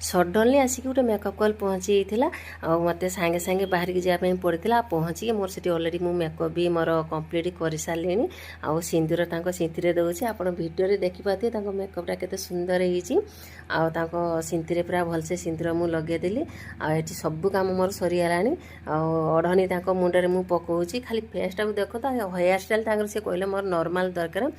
Suddenly आसिक गोटे makeup call पहुँची मत सांगे सांगे बाहर की जावाई पड़ता पहुँची मोर से अलरेडी मु मेकअप भी मोर कंप्लीट कर सारे आउ सिंदूर सिंथी दौर आप भिडियो देखिपे मेकअपटा केते सुंदर हो सिंथी पूरा भलसे सिंदूर मुझे लगेदेली आठ सब कम मोर सरीगला अढ़नी मुंडे मुझे पकाऊँगी खाली फेसटा को देखो हेयर स्टाइल से कहले मोर नॉर्मल दरकार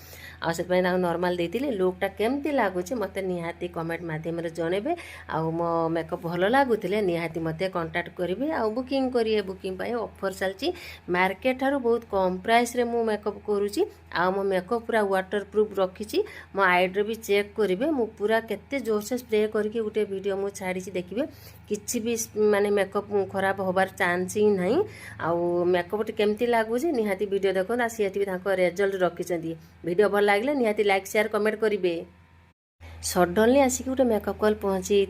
आसे नॉर्मल देती लुकटा केमती लगुच मत निहाती कमेंट मध्यम जनइबे आउ मो मेकअप भल लगुले निहाती मते कांटेक्ट करेंगे आउ बुकिंग करेंगे बुकिंग ऑफर चलती मार्केट ठारू बहुत कम प्राइस रे मु मेकअप करुँची आ मो मेकअप पूरा वाटर प्रूफ रखी मो आईड्रे भी चेक करेंगे मु पूरा केते जोर से स्प्रे करके गोटे वीडियो मु छाड़ी देखिए किसी भी माने मेकअप खराब होबार चांस ही नहीं आउ मेकअप केमती लगुच निहाती वीडियो देखो सी रिजल्ट रखिंट वीडियो भल लगे निहाती लाइक शेयर कमेंट करेंगे। सडनली आसिक गोटे मेकअप कॉल पहुँची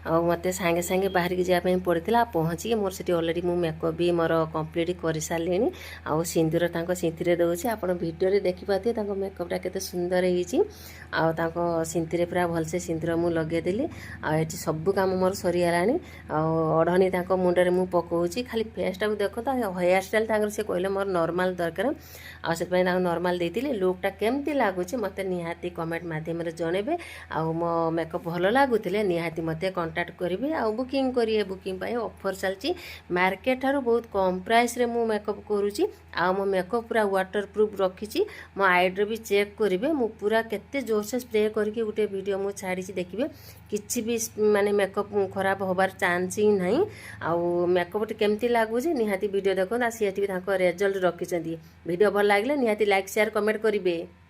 मत सांगे सांगे बाहर की जावाई पड़ता पहुँची मोर से अलरेडी मु मेकअप भी मोर कंप्लीट कर सारे आउ सिंदूर सिंथी दौर आप भिडियो देखिपे मेकअपटा केते सुंदर हो सिंथी पूरा भलसे सिंदूर मुझे लगेदेली आठ सब कम मोर सरीगला अढ़नी मुंडे मुझे पकाऊँगी खाली फेसटा को देखो हेयर स्टाइल से कहले मोर नॉर्मल दरकार आसे नॉर्मल देती लुकटा केमती लगुच मत निहाती कमेंट मध्यम जनइबे आउ मो मेकअप भल लगुले निहाती मते कांटेक्ट करेंगे आउ बुकिंग करेंगे बुकिंग ऑफर चलती मार्केट ठारू बहुत कम प्राइस रे मु मेकअप करुँची आ मो मेकअप पूरा वाटर प्रूफ रखी मो आईड्रे भी चेक करेंगे मु पूरा केते जोर से स्प्रे करके गोटे वीडियो मु छाड़ी देखिए किसी भी माने मेकअप खराब होबार चांस ही नहीं आउ मेकअप केमती लगुच निहाती वीडियो देखो सी रिजल्ट रखिंट वीडियो भल लगे निहाती लाइक शेयर कमेंट करेंगे।